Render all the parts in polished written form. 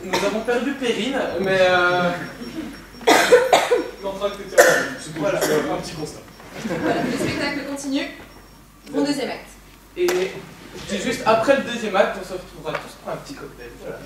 Nous avons perdu Perrine, mais l'entracte était terminé. C'était voilà, un petit constat. Voilà, le spectacle continue. Bon deuxième acte. Et c'est juste après le deuxième acte, on se retrouvera tous pour un petit cocktail. Voilà.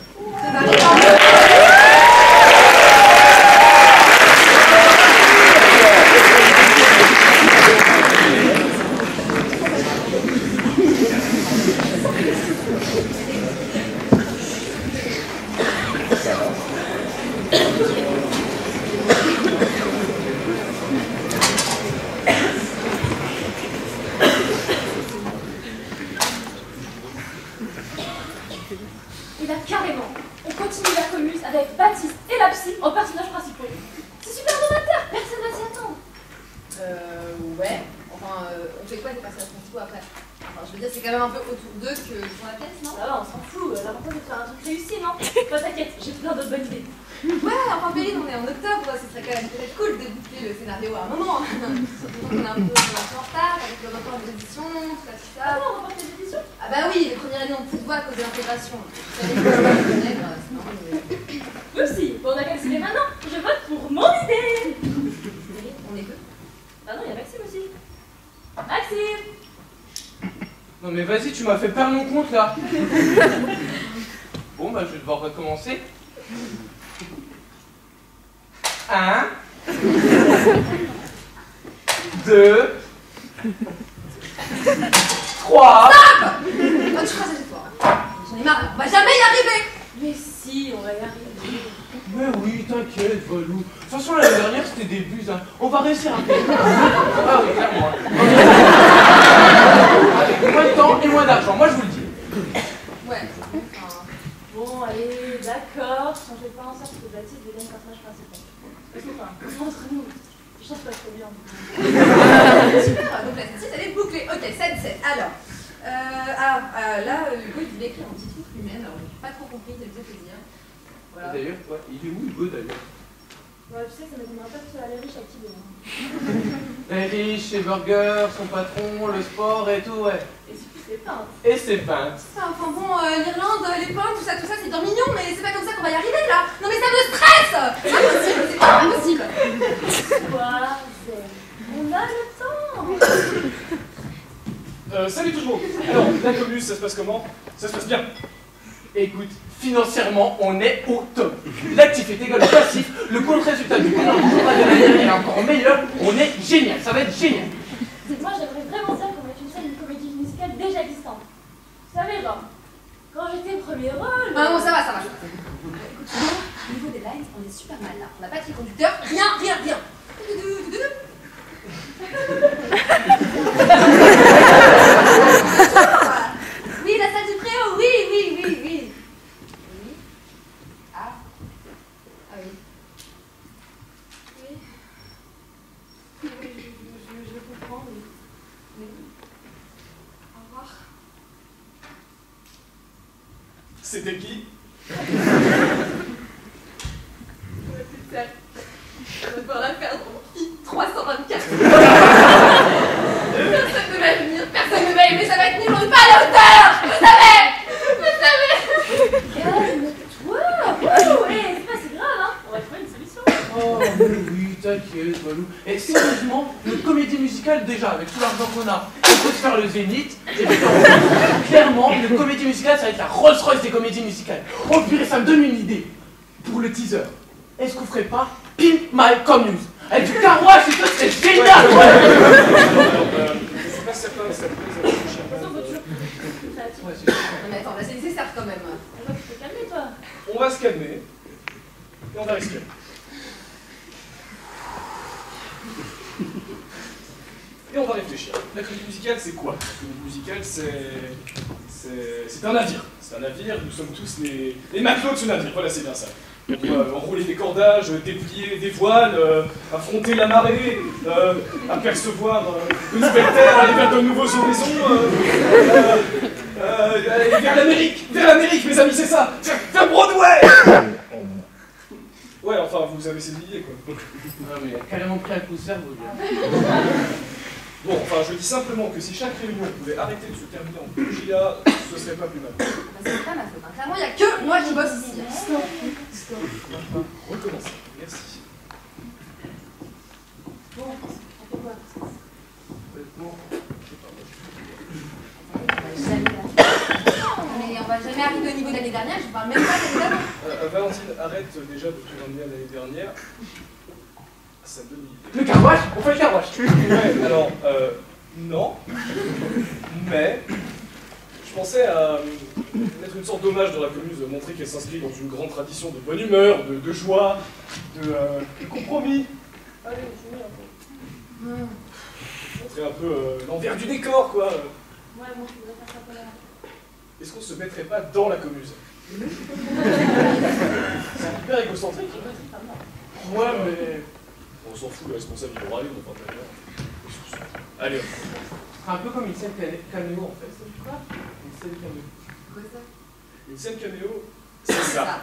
Et là, carrément, on continue la commune avec Baptiste et la psy en personnages principaux. C'est super novateur, personne ne s'y attend. Ouais. Enfin, on fait quoi des personnages principaux après? Enfin, je veux dire, c'est quand même un peu autour d'eux que font la pièce, non? Ça va, on s'en fout. L'important c'est de faire un truc réussi, non? Toi, t'inquiète, j'ai plein d'autres bonnes idées. Ouais, enfin, Péline, on est en octobre, ce serait quand même peut-être cool de boucler le scénario à un moment. Surtout qu'on est un peu en retard avec le rapport des éditions, tout ça, tout ça. Ah bon, on reporte les éditions? Ah bah oui, les premières années, on plus de voix à cause de l'intégration. Vous savez, c'est normal. Aussi, bon, on a qu'à décider maintenant. Je vote pour mon idée. On est que. Ah non, il y a Maxime aussi. Maxime! Non mais vas-y, tu m'as fait perdre mon compte là. Bon bah je vais devoir recommencer. 1, 2, 3. Stop! Ah, tu feras ça cette fois. J'en ai marre, on va jamais y arriver! Mais si, on va y arriver. Mais oui, t'inquiète, Valou. De toute façon, l'année dernière, c'était des buts, hein. On va réussir à payer. Ah oui, clairement. Avec moins de temps et moins d'argent, moi je vous le dis. Ouais, enfin. Bon, allez, d'accord. On fait pas en sorte que Baptiste devienne le personnage principal. Enfin, entre nous, je pense pas trop bien. Super, donc la scène 6 elle est bouclée. Ok, scène 7. Alors, là, Hugo il voulait écrire un petit truc humain, alors j'ai pas trop compris, il faisait plaisir. Voilà. D'ailleurs, ouais, il est où Hugo d'ailleurs? Ouais, tu sais, ça m'étonnerait pas que ce soit les riches activés. Les riches, les burgers, son patron, le sport et tout, ouais. Et surtout, c'est peint. Et ses peintes. Enfin bon, l'Irlande, les pommes, tout ça, c'est bien mignon, mais c'est pas comme ça qu'on va y arriver là. Non mais ça me stresse. C'est impossible, c'est pas impossible. Quoi, on a le temps. Salut tout le monde. Alors, la commune, ça se passe comment? Ça se passe bien. Écoute, financièrement, on est au top. L'actif est égal au passif, le compte résultat du bilan du journal de l'année dernière est encore meilleur. On est génial, ça va être génial. Moi, j'aimerais vraiment bien qu'on mette une scène d'une comédie musicale déjà existante. Vous savez, genre, quand j'étais premier rôle... Ah non, ça va. Écoute, au niveau des lines, on est super mal là. On n'a pas de fil conducteur, rien. Oui, la salle du préau, oui. Oui. Ah oui. Oui. Je comprends, mais... Au revoir. C'était qui? On va devoir la perdre en fille 324. Personne ne va venir, personne ne va aimer, ça va être nul, on n'est pas à la hauteur. Vous savez. Calme-toi. Oh, c'est pas si grave, hein. On va trouver une solution. Oh, mais oui, t'inquiète, Valou. Et sérieusement, notre comédie musicale, déjà, avec tout l'argent qu'on a, il faut se faire le Zénith. Et puis, clairement, une comédie musicale, ça va être la Rolls-Royce des comédies musicales. Oh, purée, ça me donne une idée. Pour le teaser, est-ce qu'on ferait pas Pimp My Commune? Avec du carouage et tout, c'est génial! C'est pas certain, mais ça peut les De toute façon, faut toujours... Ouais, c'est sûr. Non mais attends, là c'est nécessaire quand même. Alors, tu peux calmer, toi. On va se calmer. Et on va respirer. Et on va réfléchir. La comédie musicale, c'est quoi? La comédie musicale, c'est un navire. C'est un navire, nous sommes tous les matelots de ce navire. Voilà, c'est bien ça. On doit enrouler des cordages, déplier des voiles, affronter la marée, apercevoir de nouvelles terres, aller vers de nouveaux horizons, aller vers l'Amérique, mes amis, c'est ça, vers Broadway. Ouais, enfin, vous avez cette idée, quoi. Non, mais il a carrément pris un coup de cerveau, lui. Bon, enfin, je dis simplement que si chaque réunion pouvait arrêter de se terminer en PGA, ce serait pas plus mal. Bah, c'est pas ma faute, hein. Clairement, il n'y a que moi qui bosse ici. Stop. Recommencer. Merci. Bon, on fait quoi? Mais on va jamais arriver au niveau de l'année dernière, je parle même pas de l'année d'avant. Valentine, arrête déjà de te ramener à l'année dernière. Ça me donne une idée. Le carwash, on fait le carwash. Ouais, alors, non. Mais, je pensais à mettre une sorte d'hommage dans la commune, montrer qu'elle s'inscrit dans une grande tradition de bonne humeur, de joie, de compromis. Allez, je mets un peu. Montrer un peu l'envers du décor, quoi. Ouais, moi je voudrais faire ça pour la... Est-ce qu'on se mettrait pas dans la commune? C'est hyper égocentrique. Ouais, mais. On s'en fout, le responsable il aura allé, on va pas. Allez, hop. Un peu comme une scène caméo en fait. Quoi? Une scène caméo. Quoi ça? Une scène caméo, c'est ça.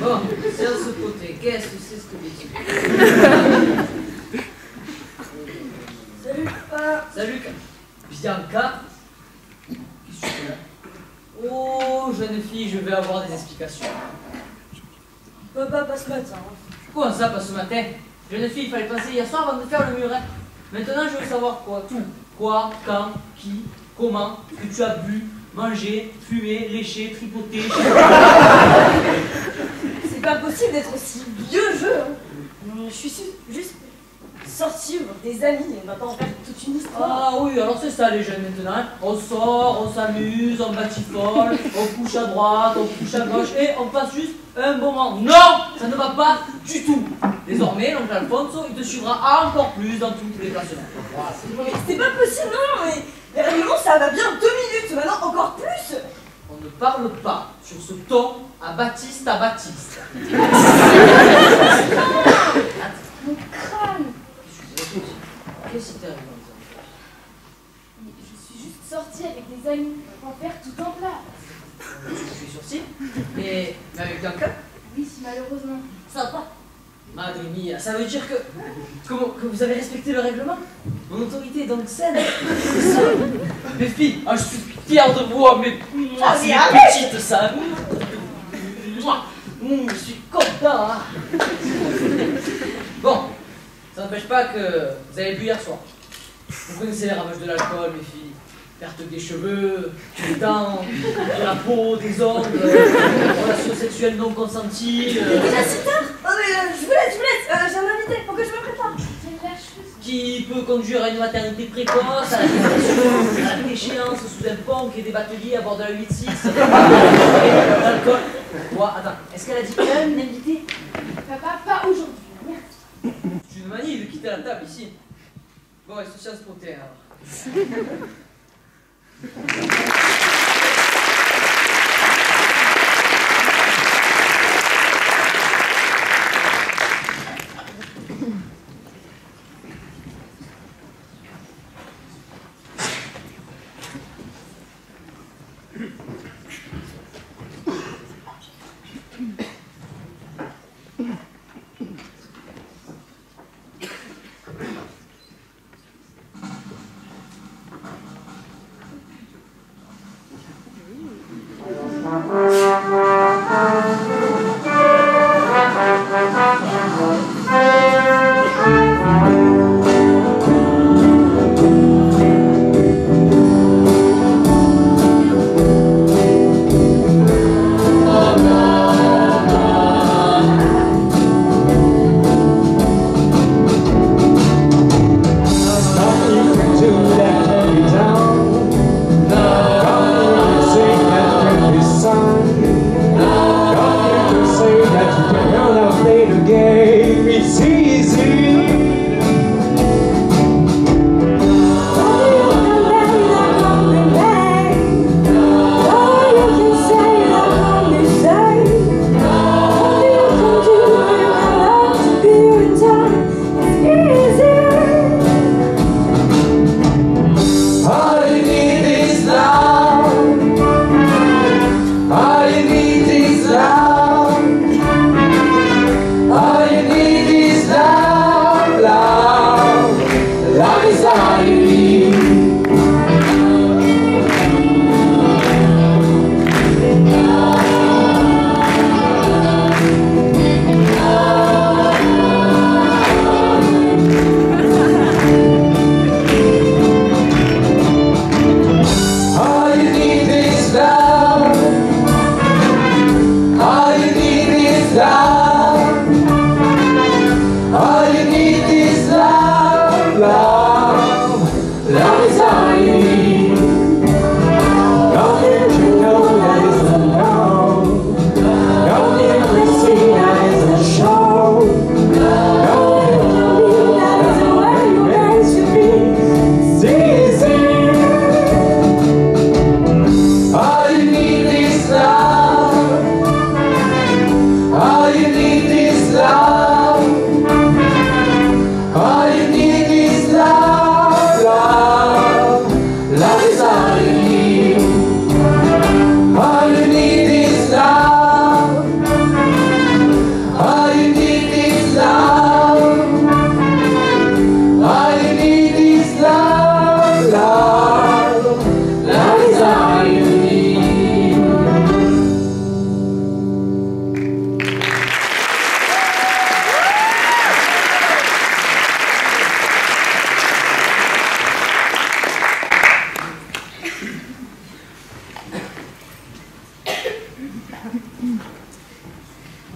Bon, séance potée, qu'est-ce que c'est ce que tu dis? Salut. Salut, Bianca. Qu'est-ce que tu fais là? Oh, jeune fille, je vais avoir des explications. Papa, pas ce matin. Comment ça, pas ce matin? Jeune fille, il fallait passer hier soir avant de faire le muret. Maintenant, je veux savoir quoi? Tout. Quoi, quand, qui, comment, ce que tu as bu, mangé, fumé, léché, tripoté. C'est pas possible d'être aussi vieux jeu. Hein. Je suis juste sortie voir des amis et maintenant on faire toute une histoire. Ah oui, alors c'est ça les jeunes maintenant. Hein. On sort, on s'amuse, on batifole, on couche à droite, on couche à gauche et on passe juste un bon moment. Non, ça ne va pas du tout. Désormais, l'oncle Alfonso, il te suivra encore plus dans tous les déplacements. Voilà. Mais c'est pas possible, non, mais les règlements ça va bien 2 minutes, maintenant encore plus. On ne parle pas sur ce ton à Baptiste. Mon crâne. Qu'est-ce qui t'arrive? Je suis juste sortie avec des amis pour faire tout en plat. Je suis sur site. Mais avec Bianca? Oui, malheureusement. Ça va pas. Madre mia, ça veut dire que vous avez respecté le règlement? Mon autorité est donc saine. C'est ça. Mes filles, je suis fier de vous, mais moi, c'est petite ça. Je suis content. Hein. Bon, ça n'empêche pas que vous avez bu hier soir. Vous connaissez les ravages de l'alcool, mes filles. Perte des cheveux, des dents, de la peau, des ongles, relations sexuelles non consenties. Déjà si tard. Oh mais je vous laisse, j'ai un invité, faut que je me prépare. Qui peut conduire à une maternité précoce, à la dépression, à la déchéance sous un pont et des bateliers à bord de la 8-6, et l'alcool. Ouais, attends, est-ce qu'elle a dit un invité? Papa, pas aujourd'hui, merci. C'est une manie de quitter la table ici. Bon, et ce science potée alors.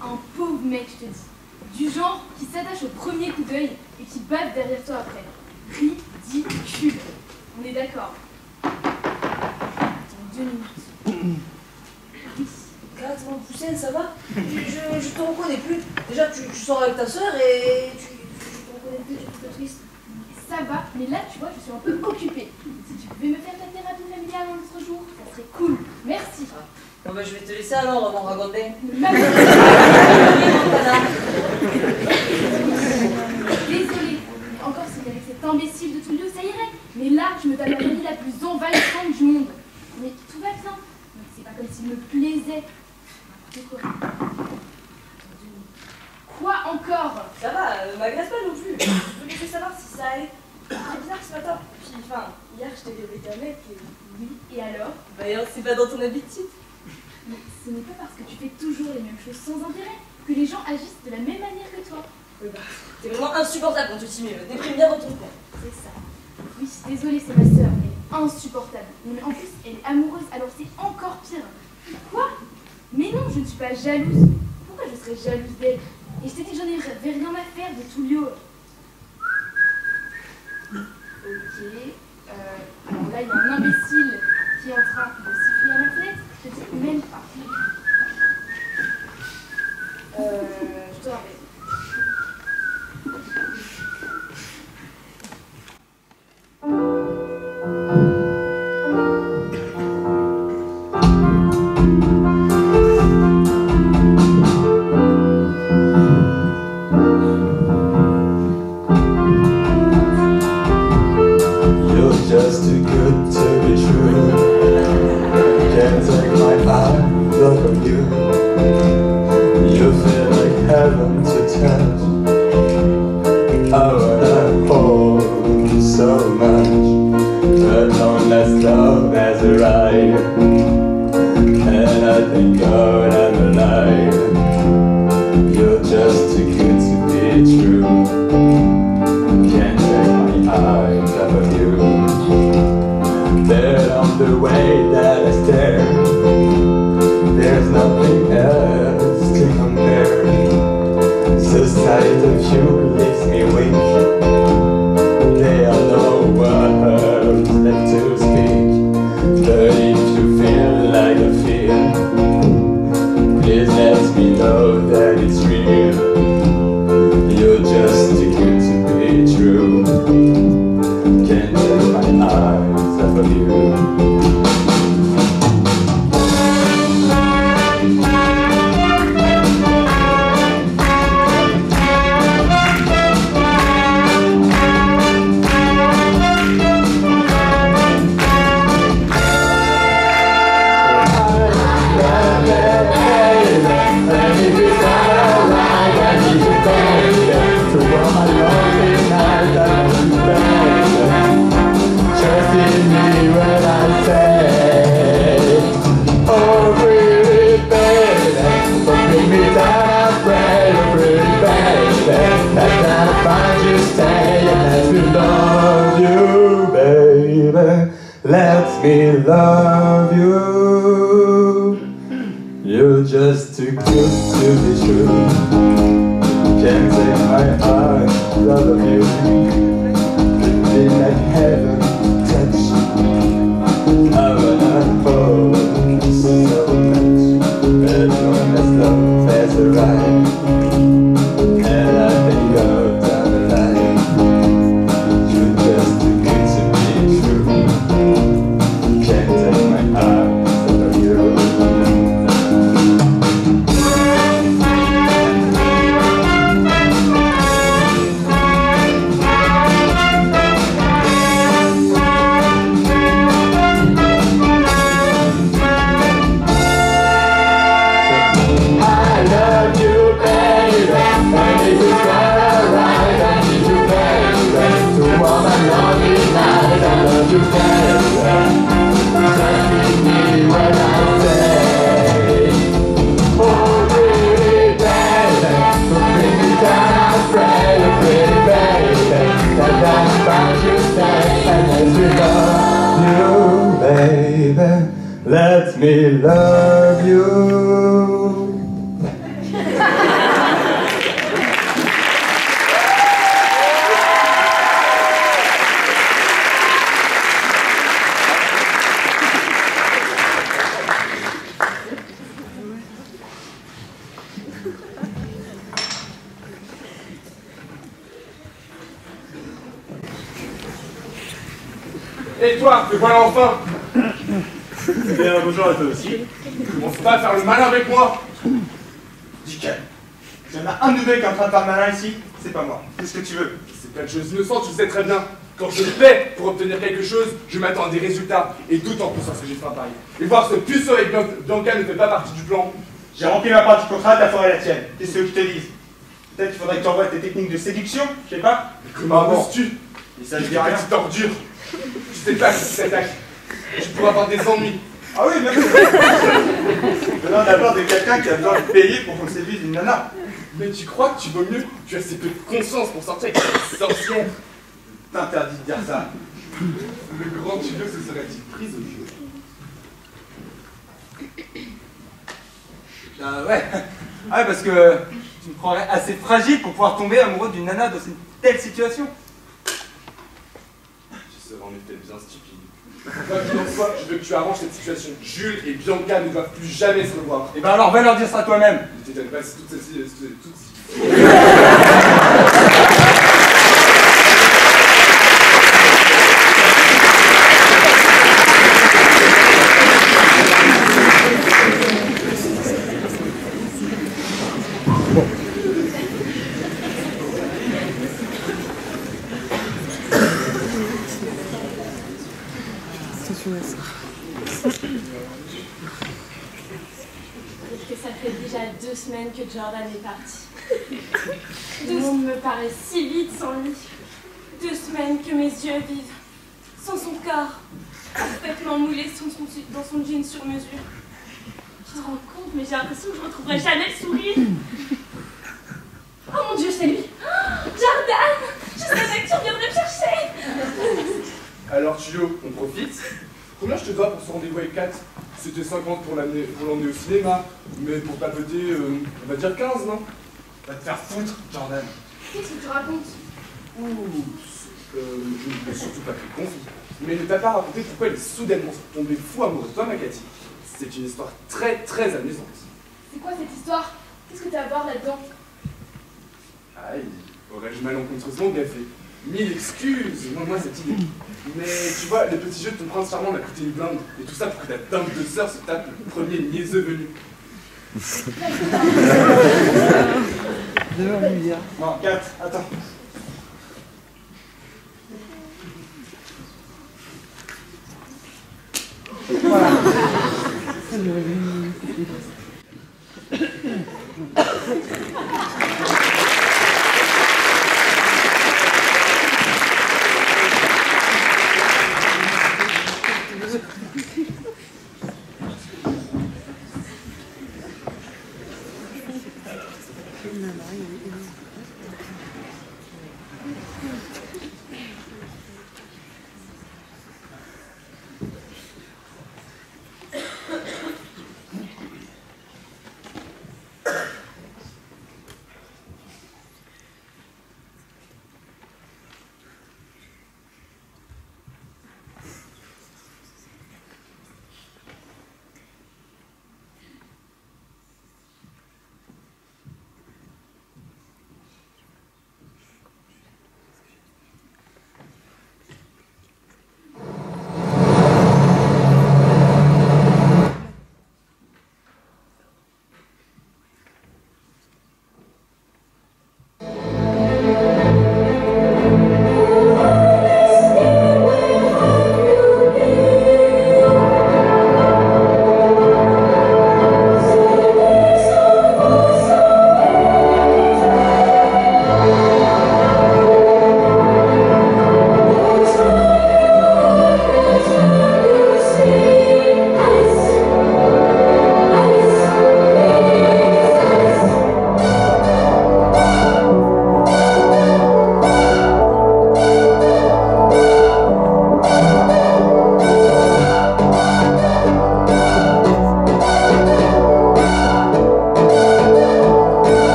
Un pauvre mec, je te dis. Du genre qui s'attache au premier coup d'œil et qui bave derrière toi après. Ridicule. On est d'accord. Attends, 2 minutes. Oui. 4 ans Poussin, ça va? Je te reconnais plus. Déjà, tu sors avec ta soeur et je te reconnais plus, tu es un peu triste. Ça va, mais là, tu vois, je suis un peu occupée. Si tu pouvais me faire ta thérapie familiale un autre jour, ça serait cool. Merci. Bon bah je vais te laisser alors, mon ragondin. Désolée, encore si avec cet imbécile de Tullio, ça irait. Mais là, je me tape la famille la plus envahissante du monde. Mais tout va bien. Donc c'est pas comme s'il me plaisait. N'importe quoi. Quoi encore? Ça va, m'agresse pas non plus. Je voulais juste savoir si ça allait. C'est bizarre ce matin. Puis enfin, hier je t'ai vu avec un mec et... Oui, et alors? Bah c'est pas dans ton habitude. Mais ce n'est pas parce que tu fais toujours les mêmes choses sans intérêt que les gens agissent de la même manière que toi. Oui bah, t'es vraiment insupportable quand tu t'y mets. Déprime bien dans ton coin. C'est ça. Oui, désolée, c'est ma sœur, elle est insupportable. Non, mais en plus, elle est amoureuse, alors c'est encore pire. Quoi? Mais non, je ne suis pas jalouse. Pourquoi je serais jalouse d'elle? Et je t'ai dit que j'en avais rien à faire de Tullio. Ok. Alors là, il y a un imbécile qui est en train de siffler à ma fenêtre. Je te dis même pas. Je te rappelle. Just too good to be true. Can't take my eyes off of you. You feel like heaven to touch. I wanna hold you so much, but unless love has arrived, and I thank God I'm alive. You're just too good to be true. Can't take my eyes off of you. But on the way that I stare, there's nothing else to compare. The sight of you leaves me weak. There are no words left to speak. But if you feel like I feel, please let me know that it's real. You're just too good to be true. Can't take my eyes off of you. Let me love you. You're just too good to be true. Can't take my eyes off of you. You feel like heaven touch. I wanna hold you so much, but unless love has arrived, and I think you're down the line. You're just too good to be true. Can't take my eyes off of you. Let me love you. Et toi, te voilà enfin. Eh bien, bonjour à toi aussi. Commence pas à faire le malin avec moi. Nickel. Il y en a un de nous deux qui est en train de faire malin ici, c'est pas moi. Qu'est-ce que tu veux? C'est plein de choses innocentes, tu le sais très bien. Quand je paie pour obtenir quelque chose, je m'attends à des résultats. Et d'autant plus lorsque j'ai fait un pari. Et voir ce puceau avec Bianca ne fait pas partie du plan. J'ai rempli ma part du contrat, ta forêt la tienne. Qu'est-ce que je te dis? Peut-être qu'il faudrait que tu envoies tes techniques de séduction, je sais pas. Comment oses-tu? Et ça ne dit rien. Petite ordure. Tu sais pas qui t'attaque. Tu pourras avoir des ennuis. Ah oui, même. Venant d'abord de quelqu'un qui a besoin de payer pour qu'on séduise une nana. Mais tu crois que tu vaux mieux? Tu as assez peu de conscience pour sortir avec une sorcière. T'interdis de dire ça. Le grand tuyau se serait-il pris au jeu? Ouais. Ah ouais, parce que tu me croirais assez fragile pour pouvoir tomber amoureux d'une nana dans une telle situation. Tu serais en effet bien stupide. Quoi qu'il en soit, je veux que tu arranges cette situation. Jules et Bianca ne doivent plus jamais se revoir. Et ben alors, va leur dire ça toi-même. Ne t'étonne pas si toutes celles-ci... Que ça fait déjà 2 semaines que Jordan est parti. Le monde me paraît si vide sans lui. 2 semaines que mes yeux vivent sans son corps, parfaitement moulé dans son jean sur mesure. Tu te rends compte, mais j'ai l'impression que je ne retrouverai jamais le sourire. Oh mon Dieu, c'est lui. Oh, Jordan, je savais que tu reviendrais me chercher. Alors Tuyau, on profite. Combien je te dois pour ce rendez-vous avec Kat? C'était 50 pour l'emmener au cinéma, mais pour papoter, on va dire 15, non? Va te faire foutre, Jordan. Qu'est-ce que tu racontes? Ouh, je ne l'ai surtout pas fait confier. Mais ne t'a pas raconté pourquoi elle est soudainement tombée fou amoureux de toi, ma Cathy. C'est une histoire très très amusante. C'est quoi cette histoire? Qu'est-ce que tu as à voir là-dedans? Aïe, aurais-je malencontreusement gaffé? 1000 excuses, moi cette idée. Mais tu vois, le petit jeu de ton prince charmant m'a coûté une blinde. Et tout ça pour que ta dingue de sœur se tape le premier niaiseux venu. Non, Kat, attends. Voilà.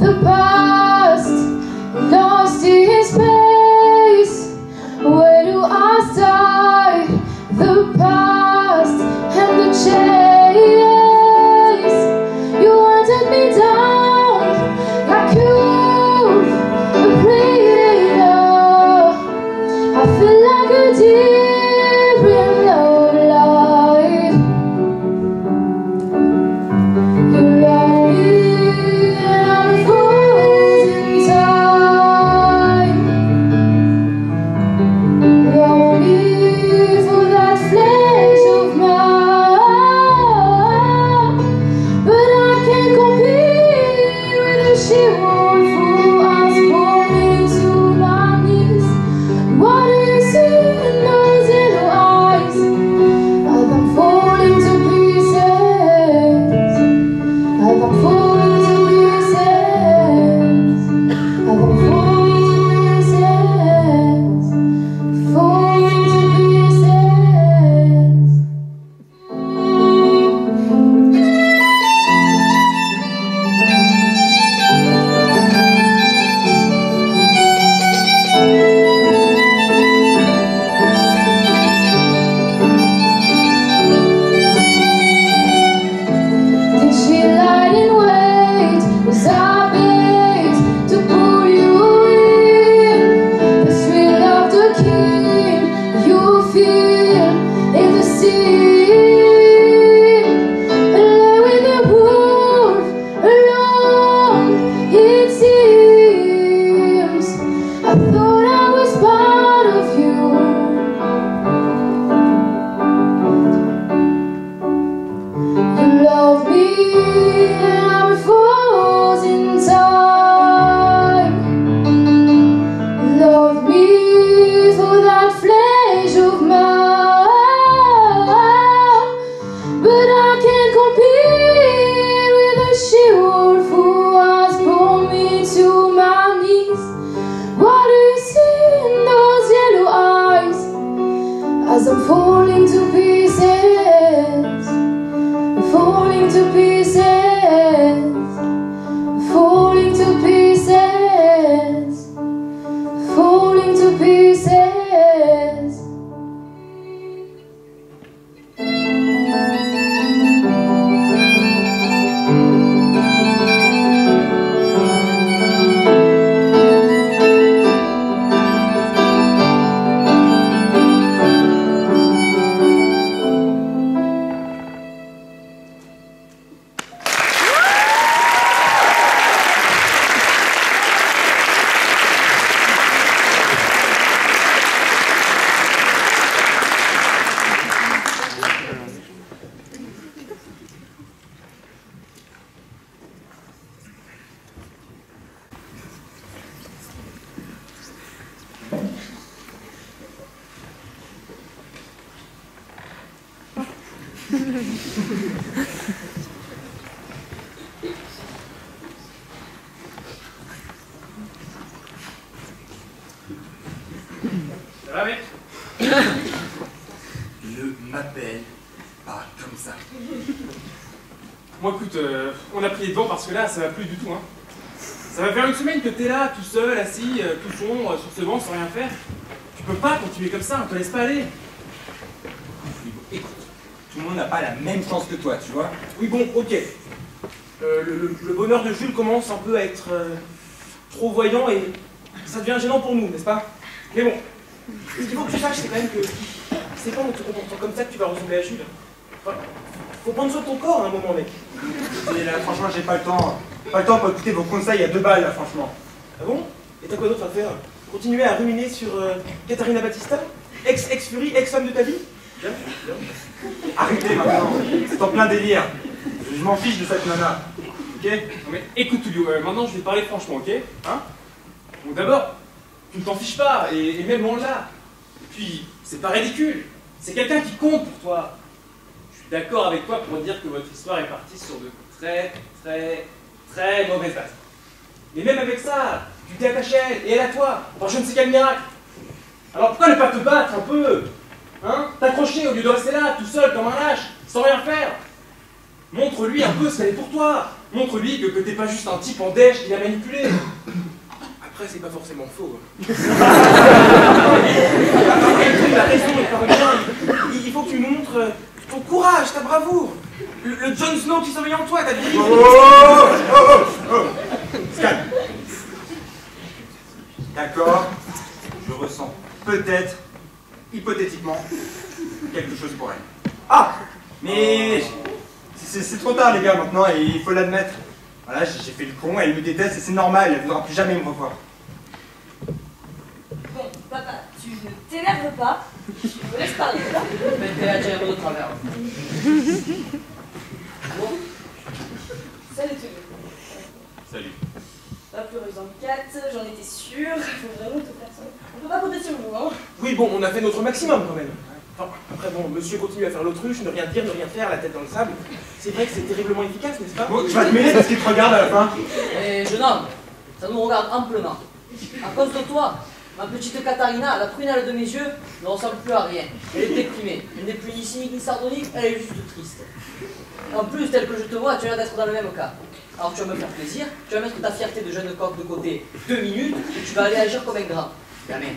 the past, lost in space. Where do I start? The past and the chase. You wanted me down like you've a predator. I feel like a deer in love life. You love me and I'm frozen time. Love me for that flesh of mine, but I can't compete with the she-wolf who has pulled me to my knees. What do you see in those yellow eyes? As I'm falling to pieces, as I'm falling to pieces, as I'm falling to pieces, falling to pieces. Did she lie in wait? Was I bait to pull you in? The thrill of the king you feel in the sea. Lay with the wolf alone, it seems. I thought I was part of you. You love me and I'm frozen time. Love me for that flesh of mine, but I can't compete with the she-wolf who has pulled me to my knees. What do you see in those yellow eyes? As I'm falling to pieces, falling to pieces, falling to pieces, falling to pieces. Ça va, mec? Ne m'appelle pas comme ça. Bon, écoute, on a pris les devants parce que là, ça va plus du tout, hein. Ça va faire une semaine que t'es là, tout seul, assis, tout sombre, sur ce banc, sans rien faire. Tu peux pas continuer comme ça, on te laisse pas aller. Écoute, tout le monde n'a pas la même chance que toi, tu vois. Oui, bon, ok. Le bonheur de Jules commence un peu à être trop voyant et ça devient gênant pour nous, n'est-ce pas? Mais bon, ce qu'il faut que tu saches, c'est quand même que c'est pas en te comportant comme ça que tu vas ressembler à Jules. Enfin, faut prendre soin de ton corps à un moment, mec. Et là, franchement, j'ai pas le temps. Pas le temps pour écouter vos conseils à 2 balles, là, franchement. Ah bon? Et t'as quoi d'autre à faire? Continuer à ruminer sur Catarina Batista? Ex-Fury, ex-femme de ta vie? Bien. Arrêtez maintenant, c'est en plein délire. Je m'en fiche de cette nana. Ok? Non mais écoute Tullio, maintenant je vais te parler franchement, ok? Hein? Bon d'abord, tu ne t'en fiches pas, et même on l'a. Et puis, c'est pas ridicule. C'est quelqu'un qui compte pour toi. Je suis d'accord avec toi pour dire que votre histoire est partie sur de très mauvaises bases. Mais même avec ça, tu t'es attaché à elle, et elle à toi, par je ne sais quel miracle. Alors pourquoi ne pas te battre un peu? Hein? T'accrocher au lieu de rester là, tout seul, comme un lâche, sans rien faire. Montre-lui un peu ce qu'elle est pour toi. Montre-lui que t'es pas juste un type en dèche qui l'a manipulé. Après, c'est pas forcément faux. Il a raison, il parle bien. Il faut que tu montres ton courage, ta bravoure. Le Jon Snow qui sommeille en toi, t'as dit. Calme. D'accord, je ressens peut-être, hypothétiquement, quelque chose pour elle. Ah, mais c'est trop tard les gars maintenant et il faut l'admettre. Voilà, j'ai fait le con, elle me déteste et c'est normal, elle ne voudra plus jamais me revoir. Bon, papa, tu ne t'énerves pas, je me laisse parler. Mais t'es à dire de travers. Bon. Salut tout le monde. Salut. La pleureuse en 4, j'en étais sûre, il faut vraiment tout faire ça. On peut pas compter sur vous, hein. Oui, bon, on a fait notre maximum quand même. Enfin, après, bon, monsieur continue à faire l'autruche, ne rien dire, ne rien faire, la tête dans le sable. C'est vrai que c'est terriblement efficace, n'est-ce pas? Bon, tu vas te mêler parce qu'il te regarde à la fin. Et jeune homme, ça nous regarde amplement. À cause de toi, ma petite Katharina, la prunelle de mes yeux, ne ressemble plus à rien. Elle est déprimée. Elle n'est plus ni cynique ni sardonique, elle est juste triste. En plus, tel que je te vois, tu as l'air d'être dans le même cas. Alors tu vas me faire plaisir, tu vas mettre ta fierté de jeune coq de côté 2 minutes, et tu vas aller agir comme un grand. Gamin.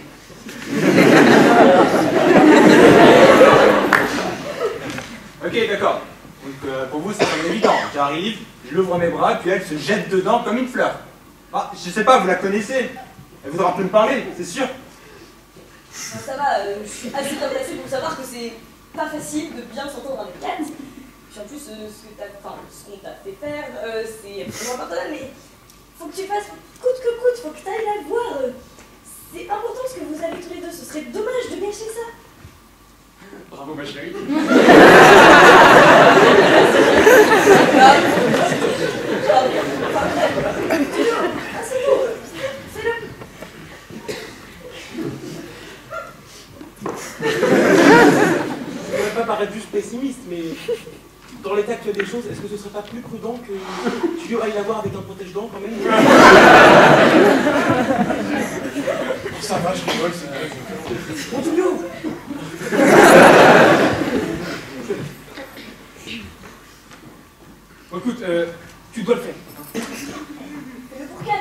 Ok, d'accord. Donc pour vous, c'est comme évident. J'arrive, je l'ouvre mes bras, puis elle se jette dedans comme une fleur. Ah, je sais pas, vous la connaissez. Elle voudra plus me parler, c'est sûr. Bon, ça va, je suis assez bien placée pour savoir que c'est pas facile de bien s'entendre avec 4. Puis en plus, ce qu'on t'a fait faire, c'est absolument impardonnable, mais faut que tu fasses coûte que coûte, faut que tu ailles la voir. C'est important ce que vous avez tous les deux, ce serait dommage de gâcher ça. Bravo, ma chérie. Ah, c'est beau, fais-le. Je ne voudrais pas paraître juste pessimiste, mais dans l'état actuel des choses, est-ce que ce serait pas plus prudent que tu ailles la voir avec un protège-dents quand même? Ça va, je rigole, c'est vrai. Continue. Bon, écoute, tu dois le faire. Fais-le pour 4.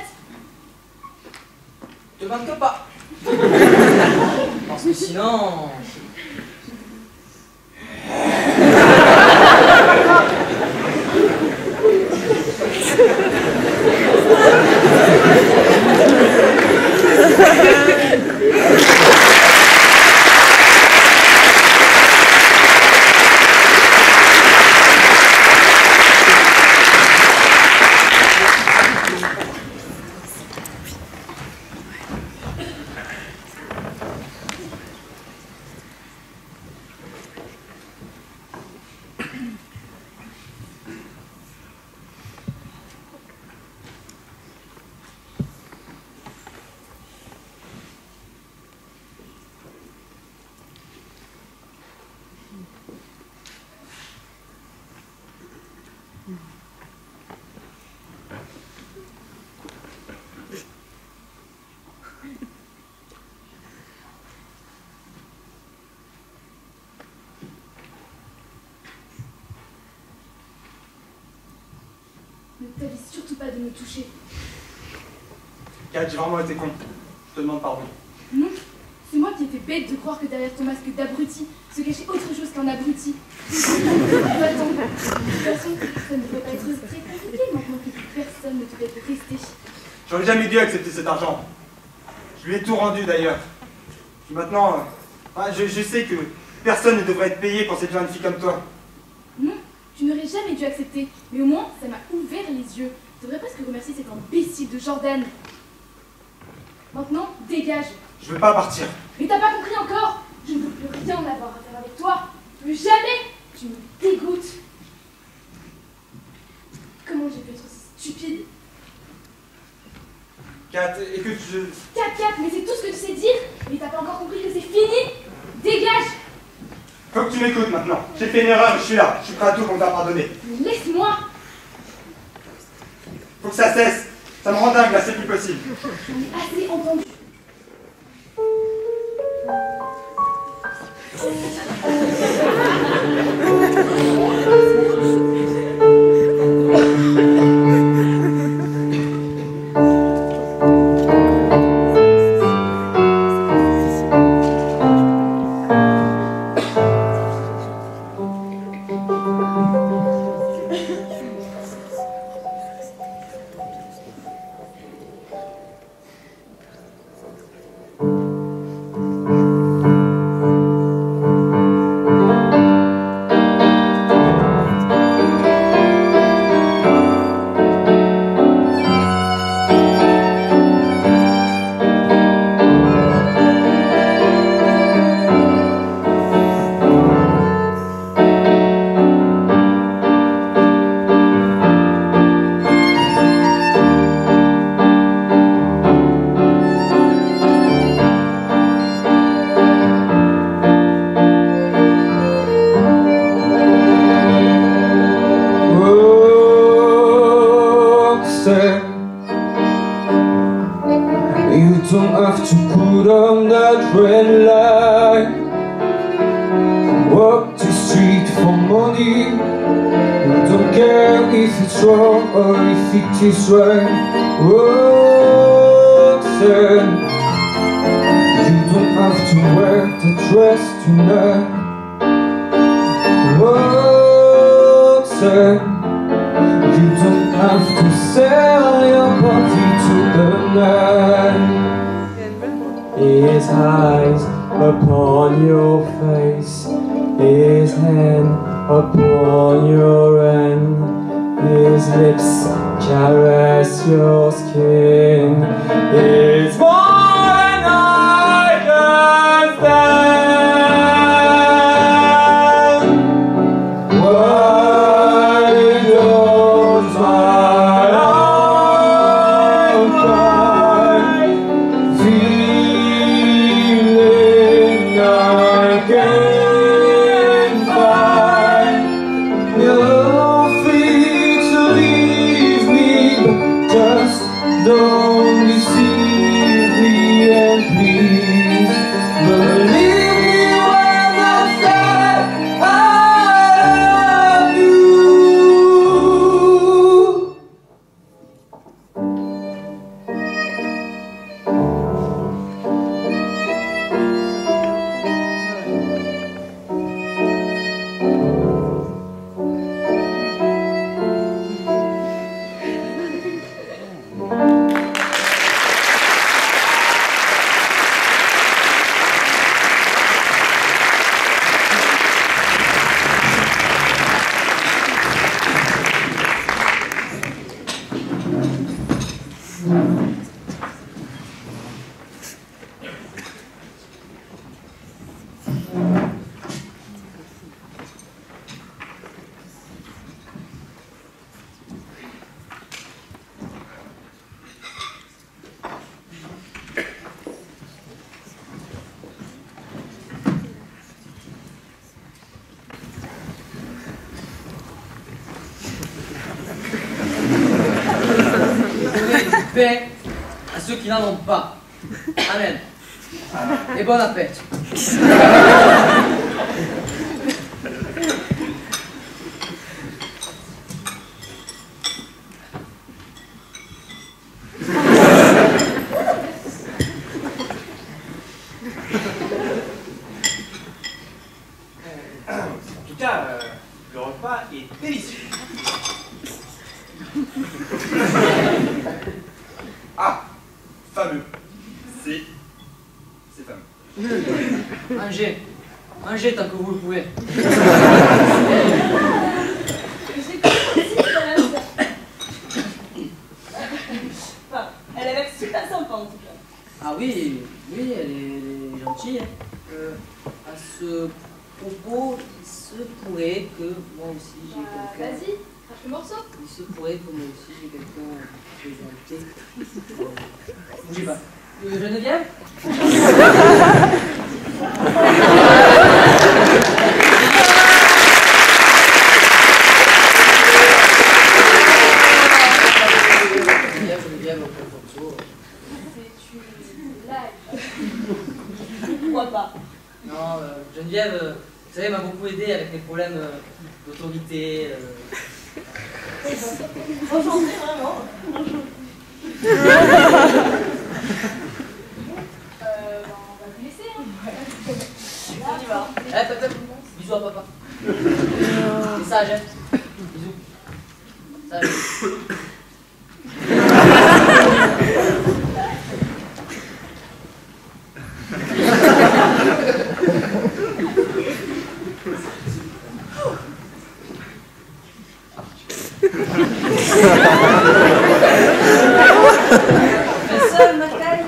Te marque pas. Parce que sinon... Ne t'avise surtout pas de me toucher. Kat, j'ai vraiment été con. Je te demande pardon. Non, c'est moi qui ai fait bête de croire que derrière ton masque d'abruti se cachait autre chose qu'un abruti. Va-t'en. De toute façon, ça ne devrait pas être très compliqué maintenant que plus personne ne te fait rester. J'aurais jamais dû accepter cet argent. Je lui ai tout rendu d'ailleurs. Puis maintenant, je sais que personne ne devrait être payé pour cette jeune fille comme toi. Non, tu n'aurais jamais dû accepter. Mais au moins, ça m'a ouvert les yeux. Je devrais presque remercier cet imbécile de Jordan. Maintenant, dégage. Je veux pas partir. Mais t'as pas compris encore? Je ne veux plus rien avoir à faire avec toi. Plus jamais. Tu me dégoûtes. Comment j'ai pu être aussi stupide? Kat, écoute, je... 4-4, mais c'est tout ce que tu sais dire. Mais t'as pas encore compris que c'est fini. Dégage. Faut que tu m'écoutes maintenant. J'ai fait une erreur, je suis là. Je suis prêt à tout pour t'a pardonner. Mais laisse-moi. Faut que ça cesse. Ça me rend dingue là, c'est plus possible. J'en ai assez entendu. said, you don't have to put on that red light, walk the street for money. You don't care if it's wrong or if it is right. Roxanne, you don't have to wear the dress tonight. Roxanne, you don't have to sell your body to the night. His eyes upon your face, his hand upon your hand, his lips caress your skin. It's more than I can stand. Why does my heart cry, feeling I can't find nothing to leave me, but just don't deceive me, and please believe me when I say I love you. Paix à ceux qui n'en ont pas. Amen. Et bon appétit. En tout cas, le repas est délicieux. Ah, fameux. C'est fameux. Mangez tant que vous le pouvez. J'ai compris quand même ça. Enfin, elle a l'air super sympa en tout cas. Ah oui, elle est gentille. Hein. À ce propos, il se pourrait que moi aussi j'ai quelqu'un. Vas-y, crache le morceau. Il se pourrait que moi aussi j'ai quelqu'un à présenter. Bougez pas. Geneviève? Geneviève, on fait comme ça. C'est une blague. Pourquoi pas? Non, Geneviève, vous savez, m'a beaucoup aidé avec mes problèmes d'autorité. Enchanté, vraiment. On va vous laisser, hein. On y va. Bisous à papa. Et sage, hein. Bisous. Sage. Le seul ma taille.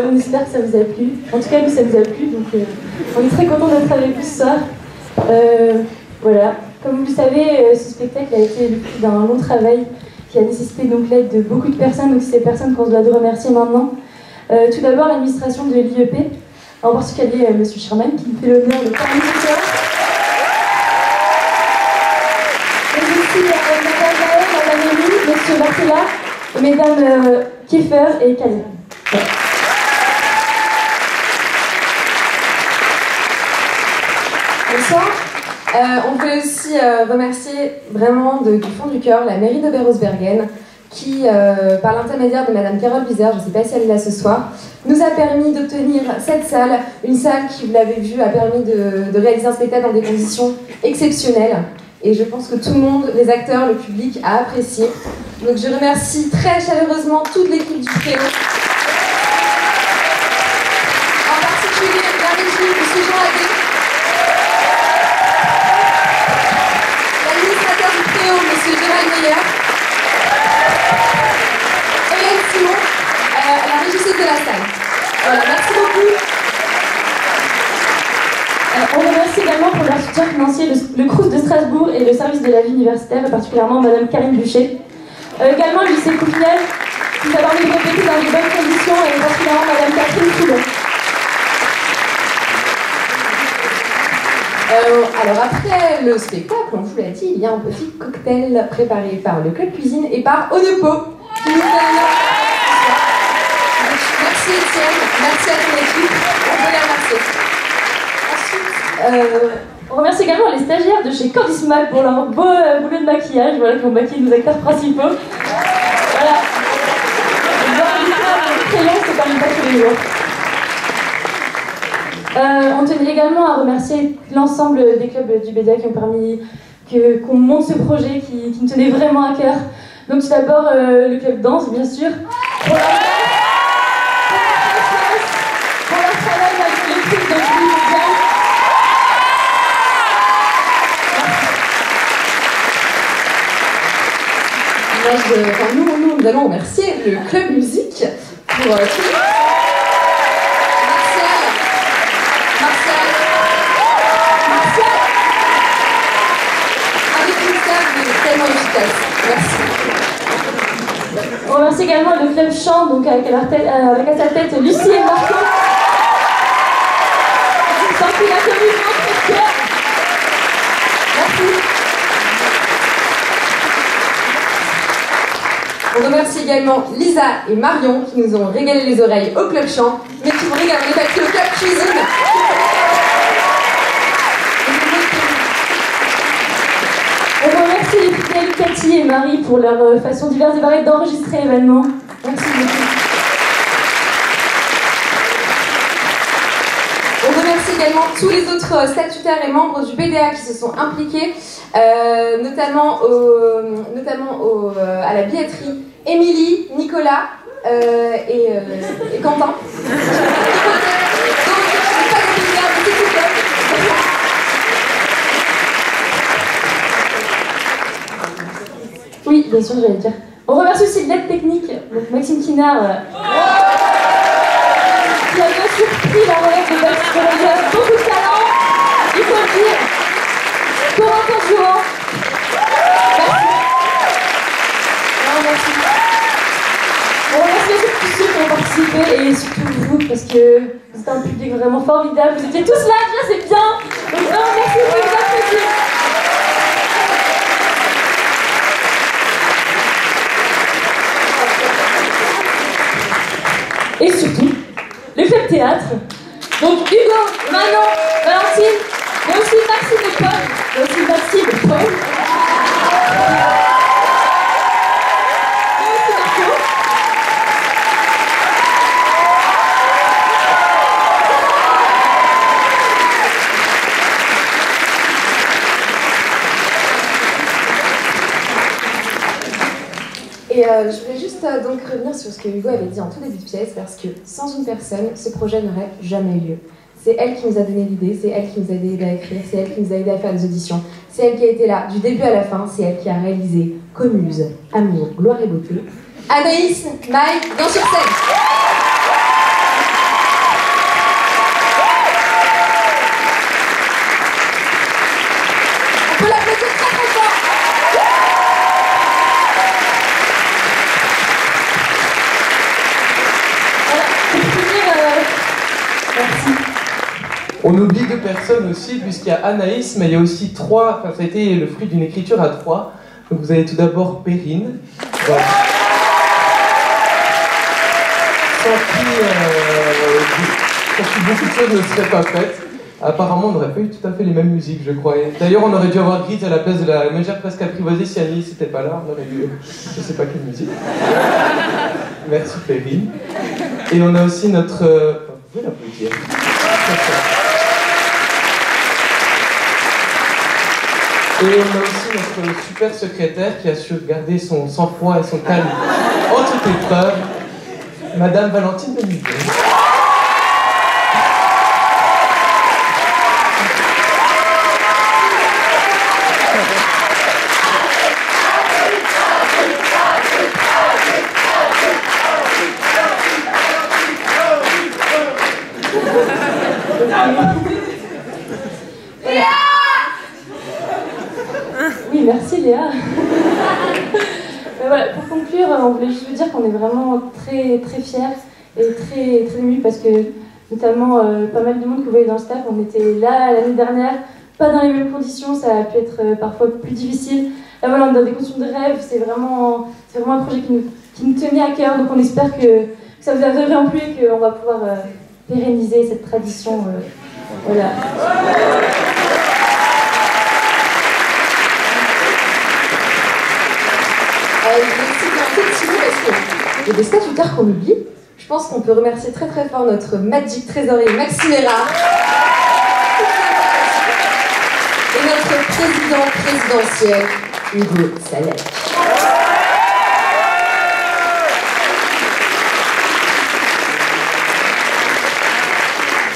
on espère que ça vous a plu. En tout cas, nous, ça nous a plu, donc on est très contents d'être avec vous ce soir. Voilà. Comme vous le savez, ce spectacle a été le fruit d'un long travail qui a nécessité donc l'aide de beaucoup de personnes, donc c'est ces personnes qu'on se doit de remercier maintenant. Tout d'abord, l'administration de l'IEP, en particulier M. Sherman, qui me fait l'honneur de parler ce soir. Mais aussi Madame Maëlle, Madame Élie, M. Bartella, et Mesdames Kiefer et Calais. Voilà. Bonsoir. On peut aussi remercier vraiment du fond du cœur la mairie de Berosbergen qui, par l'intermédiaire de Madame Carole Wieser, je ne sais pas si elle est là ce soir, nous a permis d'obtenir cette salle, une salle qui, vous l'avez vu, a permis de réaliser un spectacle dans des conditions exceptionnelles. Et je pense que tout le monde, les acteurs, le public, a apprécié. Donc je remercie très chaleureusement toute l'équipe du Préau. En particulier la régie, M. Jean Adé, l'administrateur du Préau, M. Gérald Meyer, Hélène Simon, la régisseuse de la salle. Voilà, merci beaucoup. On remercie également pour leur soutien financier le Crous de Strasbourg et le service de la vie universitaire, et particulièrement Madame Karine Bûcher. Également le lycée Coupinel, qui nous a permis de répéter dans de bonnes conditions, et particulièrement Madame Catherine Foulon. Alors après le spectacle, on vous l'a dit, il y a un petit cocktail préparé par le Club Cuisine et par Onepo, qui nous fait l'honneur. Merci Étienne, merci à ton équipe, on peut les remercier. On remercie également les stagiaires de chez Cordismal pour leur beau boulot de maquillage, voilà, qui ont maquillé nos acteurs principaux. Voilà. Le crayon, c'est quand même pas tous les jours. On tenait également à remercier l'ensemble des clubs du BDA qui ont permis qu'on monte ce projet qui me tenait vraiment à cœur. Donc tout d'abord le club danse, bien sûr. Pour leur travail avec l'équipe de Julie. Nous allons remercier le Club Musique pour tout. Martial, avec une salle tellement efficace. Merci. On remercie également le Club Chant, donc avec à sa tête Lucie et Marco. Sans qui la commune notre cœur. Merci. On remercie également Lisa et Marion qui nous ont régalé les oreilles au Club Chant, mais qui vont également les papiers au Club Cuisine. On remercie les fidèles Cathy et Marie pour leur façon diverse et variée d'enregistrer l'événement. Merci beaucoup. On remercie également tous les autres statutaires et membres du BDA qui se sont impliqués, notamment à la billetterie, Émilie, Nicolas et Quentin. Oui, bien sûr, j'allais dire. On remercie aussi l'aide technique, donc Maxime Kinard, qui a bien sûr pris la relève de Baptiste Roger, beaucoup de talent, il faut le dire. Corentin Durand. Merci. On remercie aussi tous ceux qui ont participé et surtout vous, parce que vous êtes un public vraiment formidable. Vous étiez tous là, déjà, c'est bien. Donc vraiment, merci pour vous applaudir. Et surtout, le Club Théâtre. Donc Hugo, Manon, Valentine, mais aussi Maxime et Paul. Mais aussi Maxime et Paul. Et aussi Marco. Et je voulais juste donc revenir sur ce que Hugo avait dit en tout début de pièce, parce que sans une personne, ce projet n'aurait jamais eu lieu. C'est elle qui nous a donné l'idée, c'est elle qui nous a aidé à écrire, c'est elle qui nous a aidé à faire des auditions, c'est elle qui a été là du début à la fin, c'est elle qui a réalisé Commuse, Amour, Gloire et Beauté. Anaïs, Maï, dans sur scène. On oublie 2 personnes aussi, puisqu'il y a Anaïs, mais il y a aussi 3, enfin ça a été le fruit d'une écriture à 3. Donc vous avez tout d'abord Perrine, voilà. Sans qui beaucoup de choses ne seraient pas faites. Apparemment, on n'aurait pas eu tout à fait les mêmes musiques, je crois. D'ailleurs, on aurait dû avoir Grise à la place de la mégère presque apprivoisée si Anaïs n'était pas là. On aurait eu, je sais pas quelle musique. Merci Perrine. Et on a aussi notre... vous pouvez l'applaudir. Et on a aussi notre super secrétaire qui a su garder son sang-froid et son calme en toute épreuve, Madame Valentine Beniguet. Oui, merci Léa. Voilà, pour conclure, on voulait juste vous dire qu'on est vraiment très fiers et très émus parce que notamment pas mal de monde que vous voyez dans le staff, on était là l'année dernière, pas dans les mêmes conditions, ça a pu être parfois plus difficile. Là voilà, on est dans des conditions de rêve, c'est vraiment un projet qui nous tenait à cœur, donc on espère que ça vous a vraiment plu et qu'on va pouvoir pérenniser cette tradition. Voilà. Je vais citer un petit mot parce qu'il y a des statutaires qu'on oublie. Je pense qu'on peut remercier très fort notre magique trésorier Maxime Hérard et notre présidentiel Hugo Salek.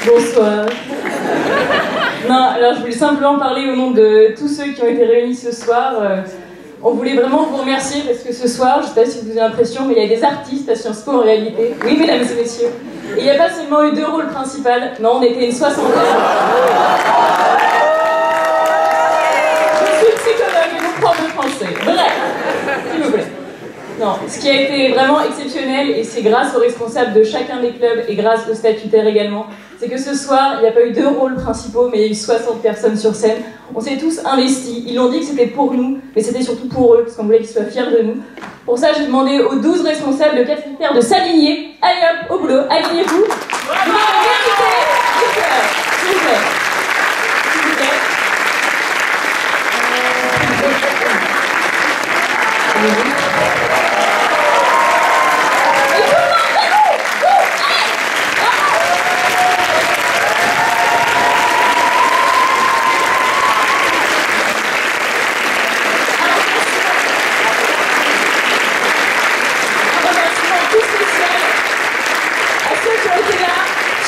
Bonsoir. Non, alors je voulais simplement parler au nom de tous ceux qui ont été réunis ce soir. On voulait vraiment vous remercier parce que ce soir, je ne sais pas si vous avez l'impression, mais il y a des artistes à Sciences Po en réalité. Oui, mesdames et messieurs. Et il n'y a pas seulement eu 2 rôles principaux, non, on était une 60aine. Je suis psychologue et mon prof de français. Bref, s'il vous plaît. Non, ce qui a été vraiment exceptionnel, et c'est grâce aux responsables de chacun des clubs et grâce aux statutaires également, c'est que ce soir, il n'y a pas eu 2 rôles principaux, mais il y a eu 60 personnes sur scène. On s'est tous investis. Ils l'ont dit que c'était pour nous, mais c'était surtout pour eux, parce qu'on voulait qu'ils soient fiers de nous. Pour ça, j'ai demandé aux 12 responsables de statutaires de s'aligner. Allez hop, au boulot, alignez-vous. Vous m'avez mérité du cœur, s'il vous plaît. S'il vous plaît.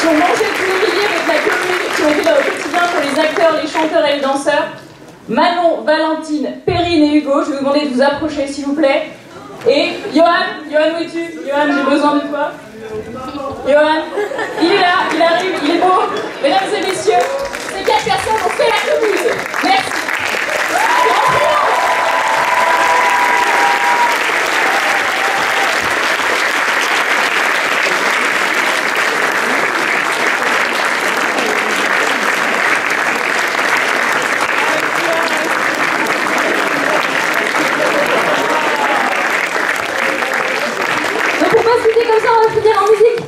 Qui ont mangé tous les billets avec la commune, qui ont été là au quotidien pour les acteurs, les chanteurs et les danseurs. Manon, Valentine, Perrine et Hugo, je vais vous demander de vous approcher s'il vous plaît. Et Johan, où es-tu? Johan, j'ai besoin de toi. Johan, il est là, il arrive, il est beau. Mesdames et messieurs, ces 4 personnes ont fait la commune. Merci. Comme ça, on va finir en musique.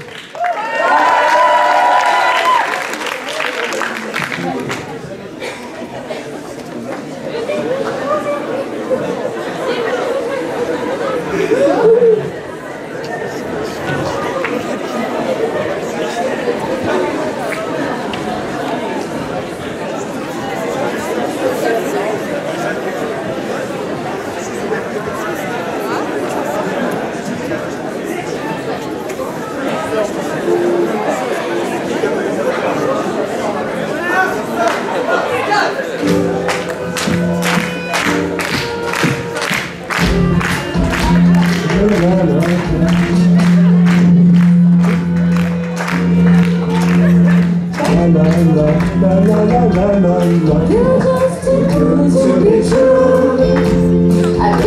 I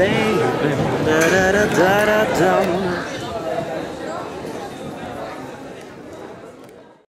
baby.